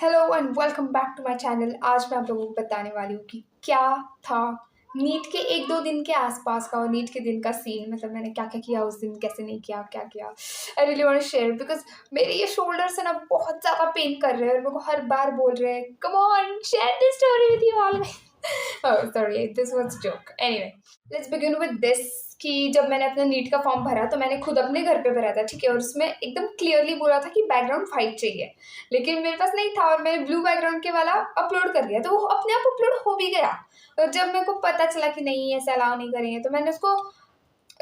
Hello and welcome back to my channel. आज मैं आप लोगों को बताने वाली हूँ कि क्या था नीट के एक दो दिन के आसपास का और नीट के दिन का सीन। मतलब मैंने क्या क्या किया उस दिन, कैसे नहीं किया, क्या किया। I really want to share because मेरे ये शोल्डर्स है ना बहुत ज़्यादा पेन कर रहे हैं और मेरे को हर बार बोल रहे हैं come on share this story with you all. Sorry this was joke. Anyway let's begin with this कि जब मैंने अपना नीट का फॉर्म भरा तो मैंने खुद अपने घर पे भरा था, ठीक है। और उसमें एकदम क्लियरली बोला था कि बैकग्राउंड वाइट चाहिए, लेकिन मेरे पास नहीं था और मैंने ब्लू बैकग्राउंड के वाला अपलोड कर दिया तो वो अपने आप अपलोड हो भी गया। और जब मेरे को पता चला कि नहीं ऐसे अलाउ नहीं करेंगे तो मैंने उसको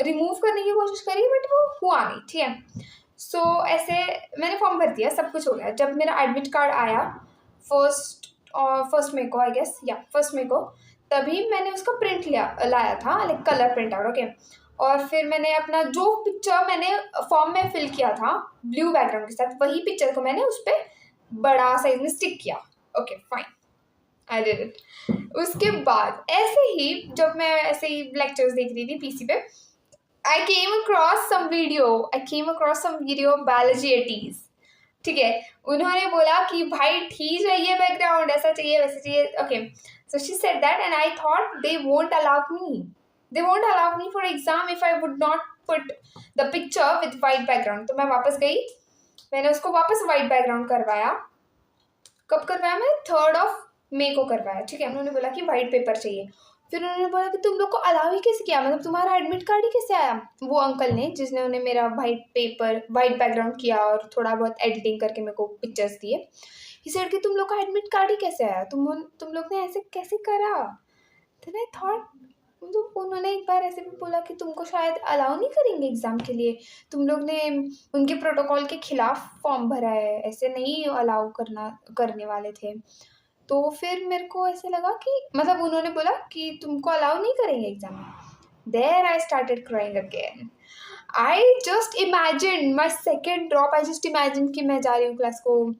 रिमूव करने की कोशिश करी, बट वो हुआ नहीं, ठीक है। सो ऐसे मैंने फॉर्म भर दिया, सब कुछ हो गया। जब मेरा एडमिट कार्ड आया फर्स्ट मई को, आई गेस या फर्स्ट मई को, तभी मैंने उसका प्रिंट लाया था, like colour print out, okay. और फिर मैंने अपना जो पिक्चर मैंने फॉर्म में फिल किया था ब्लू बैकग्राउंड के साथ, वही पिक्चर को मैंने उस पर बड़ा साइज में स्टिक किया। Okay fine, I did it. उसके बाद ऐसे ही जब मैं ऐसे ही लेक्चर्स देख रही थी पीसी पे, I came across some video biology eighties, ठीक है। उन्होंने बोला कि भाई ठीक चाहिए बैकग्राउंड, ऐसा चाहिए वैसा चाहिए, okay. So she said that and I thought they won't allow me for exam if I would not put the picture with white background. तो मैं वापस गई, मैंने उसको वापस वाइट बैकग्राउंड करवाया। कब करवाया? मैं 3 मई को करवाया, ठीक है। उन्होंने बोला कि वाइट पेपर चाहिए। फिर उन्होंने बोला कि तुम लोग को अलाउ ही कैसे किया, मतलब तुम्हारा एडमिट कार्ड ही कैसे आया? वो अंकल ने, जिसने उन्हें मेरा वाइट बैकग्राउंड किया और थोड़ा बहुत एडिटिंग करके मेरे को पिक्चर्स दिए, ही सेड कि तुम लोग का एडमिट कार्ड ही कैसे आया, तुम लोग ने ऐसे कैसे करा? देन आई थॉट, तो उन्होंने एक बार ऐसे भी बोला कि तुमको शायद अलाउ नहीं करेंगे एग्ज़ाम के लिए, तुम लोग ने उनके प्रोटोकॉल के खिलाफ फॉर्म भरा है, ऐसे नहीं अलाउ करने वाले थे। तो फिर मेरे को ऐसे लगा कि मतलब उन्होंने बोला कि तुमको अलाउ नहीं करेंगे एग्ज़ाम में। There I started crying again. I just imagine my second drop, I just imagine कि मैं जा रही हूँ क्लास को,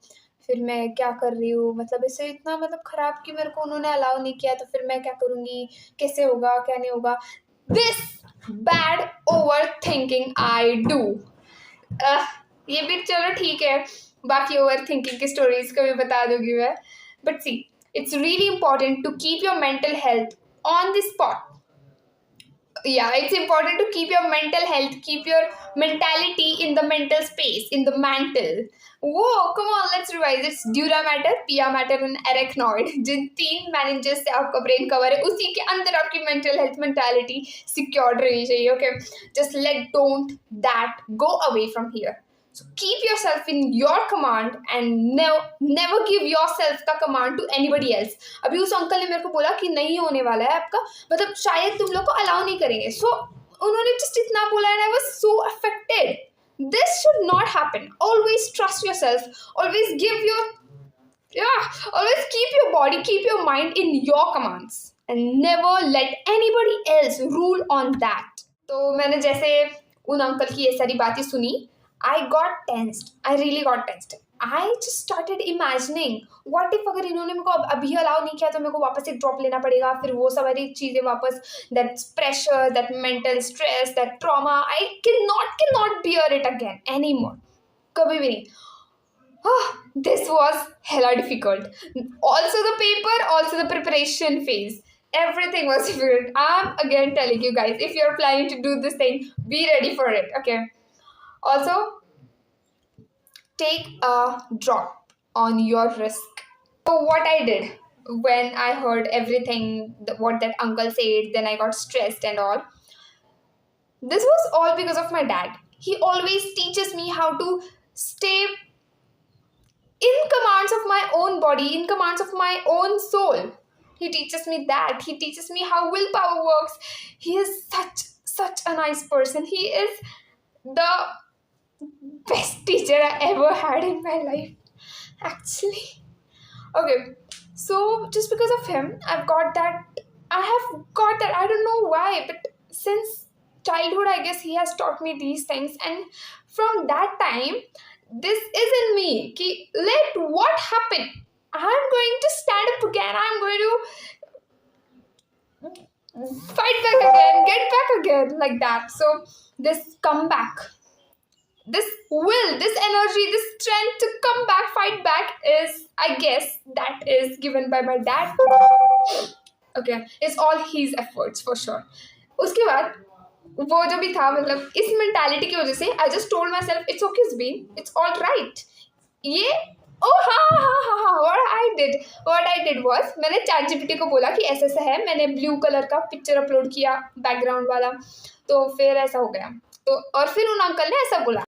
फिर मैं क्या कर रही हूँ, मतलब इससे इतना मतलब ख़राब कि मेरे को उन्होंने अलाउ नहीं किया, तो फिर मैं क्या करूँगी, कैसे होगा, क्या नहीं होगा। This bad over thinking I do. ये भी चलो ठीक है, बाकी ओवर थिंकिंग की स्टोरीज कभी बता दूंगी मैं। But see, it's really important to keep your mental health on the spot. Yeah, it's important to keep your mental health, keep your mentality in the mental space, in the mantle. Whoa, come on, let's revise. It's dura mater, pia mater and arachnoid. जिन 3 meninges से आपका brain cover है, उसी के अंदर आपकी mental health, mentality secured रहनी चाहिए, okay. Just let don't that go away from here. So keep yourself in your command and never give yourself का command to anybody else. अभी उस अंकल ने मेरे को बोला कि नहीं होने वाला है आपका, मतलब शायद तुम लोग को अलाउ नहीं करेंगे। So उन्होंने just इतना बोला and I was so affected. This should not happen. Always trust yourself. Always always keep your body, keep your mind in your commands and never let anybody else rule on that. तो मैंने जैसे उन uncle की ये सारी बातें सुनी, I got tensed. I really got tensed. I just started imagining what if अगर इन्होंने मेरे को अभी अलाउ नहीं किया तो मेरे को वापस एक ड्रॉप लेना पड़ेगा, फिर वो सारी चीज़ें वापस, that pressure, that mental stress, that trauma, I cannot bear it again anymore. कभी भी नहीं. This was hella difficult. Also the paper, also the preparation phase. Everything was difficult. I'm again telling you guys, if you're planning to do this thing, be ready for it, okay? Also, take a drop on your risk. So what I did when I heard everything, what that uncle said, then I got stressed and all. This was all because of my dad. He always teaches me how to stay in commands of my own body, in commands of my own soul. He teaches me that. He teaches me how willpower works. He is such a nice person. He is the best teacher I ever had in my life, actually. Okay, so just because of him, I have got that. I don't know why, but since childhood, I guess he has taught me these things, and from that time, this is in me. Ki let what happen, I'm going to stand up again. I'm going to fight back again, get back again, like that. So this comeback, this will, this energy, this strength to come back, fight back is, I guess that is given by my dad. Okay, it's all his efforts for sure. उसके बाद वो जो भी था, मतलब इस mentality की वजह से I just told myself it's okay Zubeen, it's all right. ये ओ हाँ हाँ हाँ हाँ, व्हाट आई डिड वाज, मैंने चैट जीपीटी को बोला कि ऐसा ऐसा है, मैंने ब्लू कलर का पिक्चर अपलोड किया बैकग्राउंड वाला, तो फिर ऐसा हो गया। तो और फिर उन अंकल ने ऐसा बोला,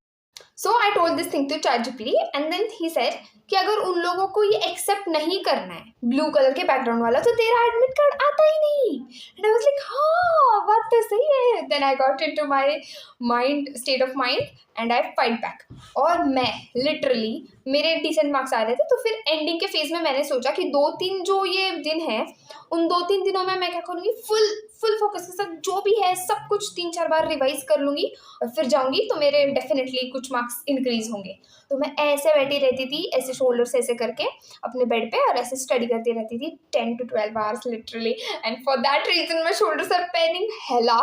so I told this thing to chat GPT and then he said कि अगर उन लोगों को ये एक्सेप्ट नहीं करना है ब्लू कलर के बैकग्राउंड वाला, तो तेरा एडमिट कार्ड आता ही नहीं। एंड आई वाज लाइक हाँ बात तो सही है। Then I got into my mind state of mind and I fight back, और मैं लिटरली, मेरे डिसेंट मार्क्स आ रहे थे, तो फिर एंडिंग के फेज में मैंने सोचा कि 2-3 जो ये दिन है, उन 2-3 दिनों में मैं क्या करूँगी, फुल फोकस के साथ जो भी है सब कुछ 3-4 बार रिवाइज कर लूँगी और फिर जाऊँगी, तो मेरे डेफिनेटली कुछ मार्क्स इंक्रीज होंगे। तो मैं ऐसे बैठी रहती थी, ऐसे शोल्डर से ऐसे करके अपने बेड पे, और ऐसे स्टडी करती रहती थी 10 to 12 hours literally. And for that reason my shoulders are paining hella,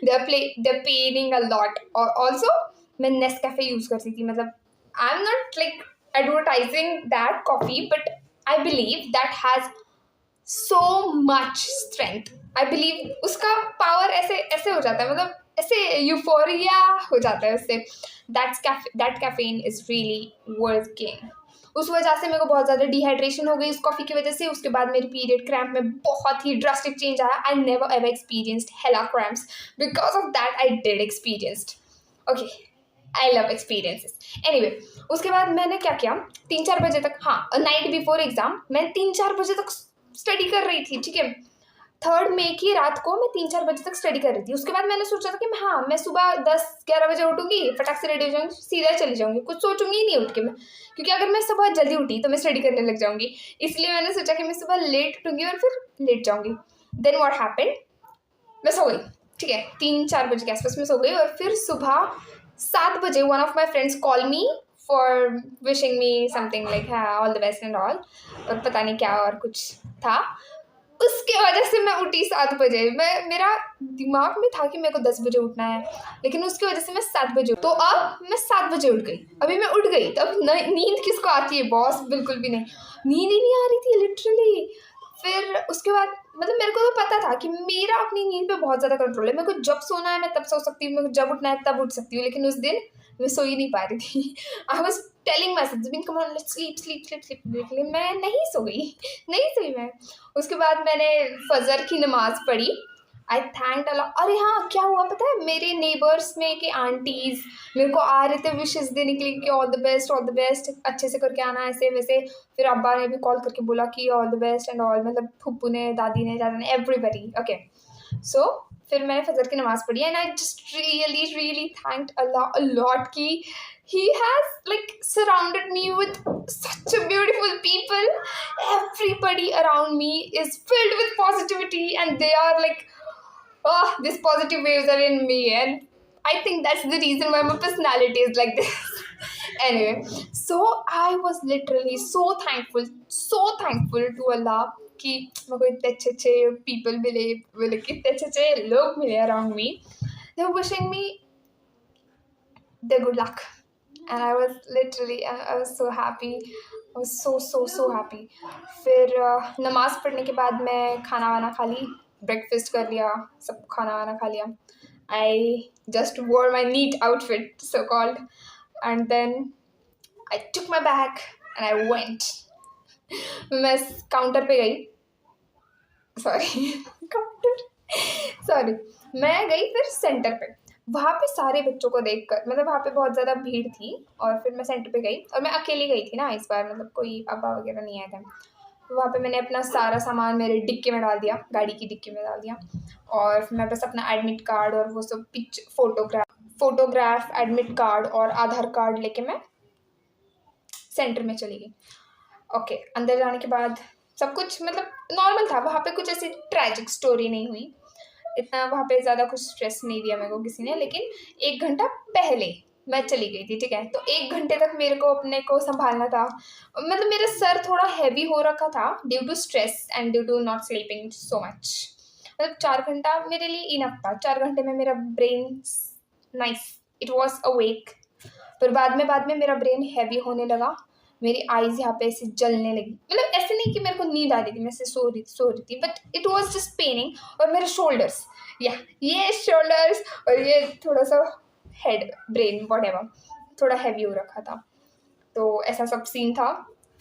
they are paining a lot. और ऑल्सो मैं नेस्कैफे यूज़ करती थी, मतलब I am not like advertising that coffee, but I believe that has so much strength. I believe उसका power ऐसे ऐसे हो जाता है, मतलब ऐसे यूफोरिया हो जाता है उससे। That caffeine is really working. उस वजह से मेरे को बहुत ज़्यादा डिहाइड्रेशन हो गई उस कॉफ़ी की वजह से। उसके बाद मेरी पीरियड क्रैम्प में बहुत ही ड्रास्टिक चेंज आया। I never ever experienced hella cramps because of that. I did experienced. Okay, I love experiences. Anyway, उसके बाद मैंने क्या किया, 3-4 बजे तक, हाँ नाइट बिफोर एग्जाम, मैं 3-4 बजे तक स्टडी कर रही थी, ठीक है। 3 मई की रात को मैं 3-4 बजे तक स्टडी कर रही थी। उसके बाद मैंने सोचा था कि मैं सुबह 10-11 बजे उठूंगी, फटाक से रेडी हो जाऊंगी, सीधा चली जाऊंगी, कुछ सोचूंगी ही नहीं उठ के मैं, क्योंकि अगर मैं सुबह जल्दी उठी तो मैं स्टडी करने लग जाऊंगी। इसलिए मैंने सोचा कि मैं सुबह लेट उठूंगी और फिर लेट जाऊंगी। देन व्हाट हैपेंड, मैं सो गई, ठीक है, 3-4 बजे के आसपास मैं सो गई। और फिर सुबह 7 बजे one of my friends call me for wishing me something like all the best and all, और पता नहीं क्या और कुछ था। उसके वजह से मैं उठी 7 बजे। मेरा दिमाग में था कि मेरे को 10 बजे उठना है, लेकिन उसकी वजह से मैं 7 बजे, तो अब मैं 7 बजे उठ गई। अभी मैं उठ गई तो अब नींद किसको आती है बॉस, बिल्कुल भी नहीं, नींद ही नहीं आ रही थी लिटरली। फिर उसके बाद मतलब मेरे को तो पता था कि मेरा अपनी नींद पे बहुत ज़्यादा कंट्रोल है। मेरे को जब सोना है मैं तब सो सकती हूँ, मेरे को जब उठना है तब उठ सकती हूँ, लेकिन उस दिन मैं सो ही नहीं पा रही थी। I was telling my self come on let's sleep sleep sleep sleep, लेकिन मैं नहीं सो गई, नहीं सोई मैं। उसके बाद मैंने फजर की नमाज़ पढ़ी। आई थैंक अल्लाह। अरे हाँ, क्या हुआ पता है, मेरे नेबर्स में के आंटीज़ मेरे को आ रहे थे विशेस देने के लिए कि ऑल द बेस्ट, अच्छे से करके आना, ऐसे वैसे। फिर अब्बा ने भी कॉल करके बोला कि all the best and all, मतलब फुप्पू ने, दादी ने, दादा ने, एवरीबडी। ओके, सो फिर मैंने फजर की नमाज़ पढ़ी and I just really thanked Allah a lot कि he has like surrounded me with such a beautiful people. Everybody around me is filled with positivity and they are like, oh, these positive waves are in me, and I think that's the reason why my personality is like this. Anyway, so I was literally so thankful to Allah कि मेरे को इतने अच्छे people मिले, इतने अच्छे लोग मिले around me. They were wishing me the good luck. And I was literally, I was so happy. I was so happy. फिर नमाज़ पढ़ने के बाद मैं खाना वाना खा ली, ब्रेकफास्ट कर लिया, सब खाना वाना खा लिया। I just wore my neat outfit, so called, and then I took my bag and I went. मैं काउंटर पे गई, सॉरी मैं गई फिर सेंटर पे। वहाँ पे सारे बच्चों को देखकर, मतलब वहाँ पे बहुत ज़्यादा भीड़ थी, और फिर मैं सेंटर पे गई और मैं अकेली गई थी ना इस बार, मतलब कोई अब्बा वगैरह नहीं आए थे। वहाँ पे मैंने अपना सारा सामान मेरे डिक्की में डाल दिया, गाड़ी की डिक्की में डाल दिया, और मैं बस अपना एडमिट कार्ड और वो सब फोटोग्राफ एडमिट कार्ड और आधार कार्ड लेके मैं सेंटर में चली गई। ओके, अंदर जाने के बाद सब कुछ मतलब नॉर्मल था। वहाँ पे कुछ ऐसी ट्रैजिक स्टोरी नहीं हुई, इतना वहाँ पे ज़्यादा कुछ स्ट्रेस नहीं दिया मेरे को किसी ने। लेकिन 1 घंटा पहले मैं चली गई थी, ठीक है, तो 1 घंटे तक मेरे को अपने को संभालना था। मतलब मेरा सर थोड़ा हैवी हो रखा था due to stress and due to not sleeping so much. मतलब 4 घंटा मेरे लिए इनफ था। 4 घंटे में मेरा brain nice, it was awake. पर बाद में मेरा ब्रेन हैवी होने लगा। मेरी आईज यहाँ पे ऐसे जलने लगी, मतलब ऐसे नहीं कि मेरे को नींद आ रही थी, मैं ऐसे सो रही थी, but it was just paining. और मेरे शोल्डर्स, या ये शोल्डर्स और ये थोड़ा सा हेड, ब्रेन, व्हाटएवर, थोड़ा हैवी हो रखा था। तो ऐसा सब सीन था।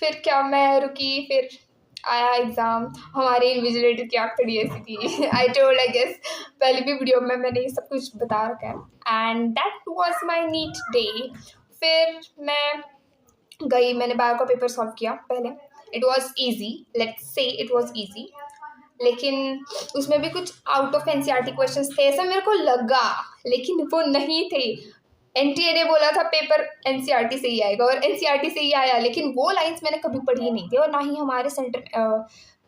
फिर क्या, मैं रुकी, फिर आया एग्ज़ाम। हमारी इन्विजिलेटर की आँख थोड़ी ऐसी थी। आई टोल्ड, आई गेस पहले भी वीडियो में मैंने ये सब कुछ बता रखा है। And that was my NEET day. फिर मैं गई, मैंने बायो का पेपर सॉल्व किया पहले। It was easy, let's say it was easy, लेकिन उसमें भी कुछ आउट ऑफ एनसीईआरटी क्वेश्चंस थे, ऐसा मेरे को लगा, लेकिन वो नहीं थे। एनटीए ने बोला था पेपर एनसीईआरटी से ही आएगा, और एनसीईआरटी से ही आया, लेकिन वो लाइंस मैंने कभी पढ़ी नहीं थी, और ना ही हमारे सेंटर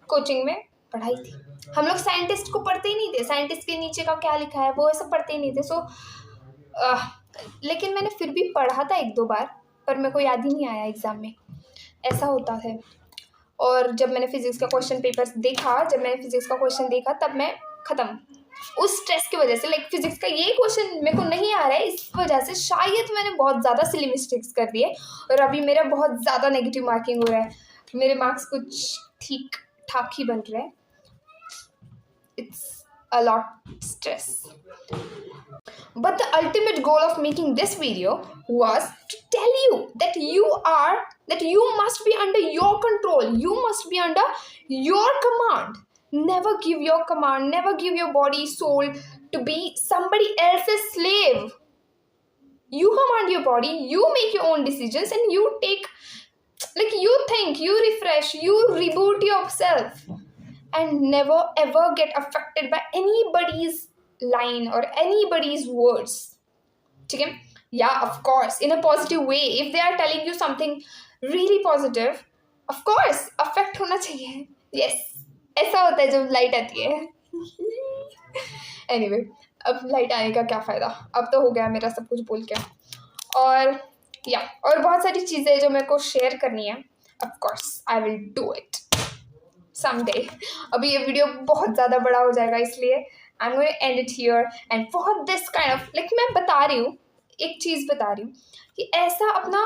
कोचिंग में पढ़ाई थी। हम लोग साइंटिस्ट को पढ़ते ही नहीं थे, साइंटिस्ट के नीचे का क्या लिखा है वो ऐसा पढ़ते ही नहीं थे। सो लेकिन मैंने फिर भी पढ़ा था 1-2 बार, पर मेरे को याद ही नहीं आया एग्ज़ाम में, ऐसा होता है। और जब मैंने फिजिक्स का क्वेश्चन देखा, तब मैं ख़त्म, उस स्ट्रेस की वजह से। लाइक फिजिक्स का ये क्वेश्चन मेरे को नहीं आ रहा है, इस वजह से शायद मैंने बहुत ज़्यादा सिली मिस्टेक्स कर दिए, और अभी मेरा बहुत ज़्यादा नेगेटिव मार्किंग हो रहा है, मेरे मार्क्स कुछ ठीक ठाक ही बन रहे हैं। It's a lot stress. But the ultimate goal of making this video was to tell you that you must be under your control. You must be under your command. Never give your command, never give your body, soul to be somebody else's slave. You command your body, you make your own decisions, and you take, like, you think, you refresh, you reboot yourself, and never ever get affected by anybody's line or anybody's words. ठीक है? Yeah, of course, in a positive way. If they are telling you something really positive, of course, affect होना चाहिए. Yes, ऐसा होता है जब light आती है. Anyway, अब लाइट आने का क्या फ़ायदा, अब तो हो गया मेरा सब कुछ बोल के. और और बहुत सारी चीज़ें जो मेरे को शेयर करनी है. Of course, I will do it someday. अभी ये वीडियो बहुत ज़्यादा बड़ा हो जाएगा, इसलिए I'm going to end it here. And for this kind of, like, मैं बता रही हूँ, एक चीज़ बता रही हूँ कि ऐसा अपना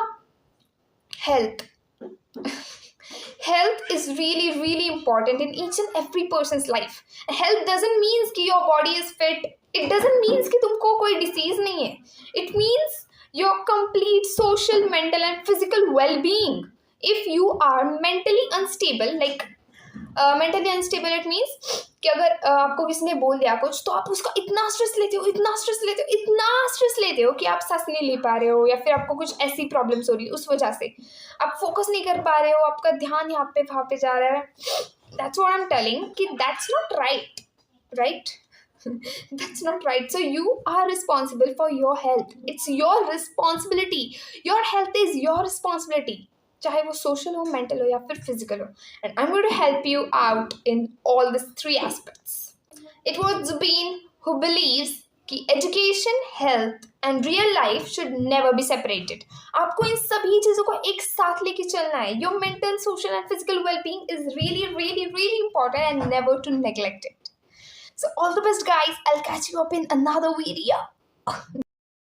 health is really, really important in each and every person's life. Health doesn't mean कि your body is fit. It doesn't mean कि तुमको कोई disease नहीं है. It means your complete social, mental and physical well-being. If you are mentally unstable, like mentally unstable, it means कि अगर आपको किसी ने बोल दिया कुछ, तो आप उसका इतना स्ट्रेस लेते हो कि आप सांस नहीं ले पा रहे हो, या फिर आपको कुछ ऐसी प्रॉब्लम्स हो रही है, उस वजह से आप फोकस नहीं कर पा रहे हो, आपका ध्यान यहाँ पे वहाँ पे जा रहा है. That's what I am telling कि that's not right. That's not right. So you are responsible for your health. It's your responsibility. Your health is your responsibility. चाहे वो सोशल हो, मेंटल हो या फिर फिजिकल हो. And I am going to help you out in all this 3 aspects. It was Zubin who believes कि education, health and real life should never be separated. आपको इन सभी चीज़ों को एक साथ लेके चलना है. Your mental, social and physical wellbeing is really really really important and never to neglect it. So all the best guys. I'll catch you up in another video.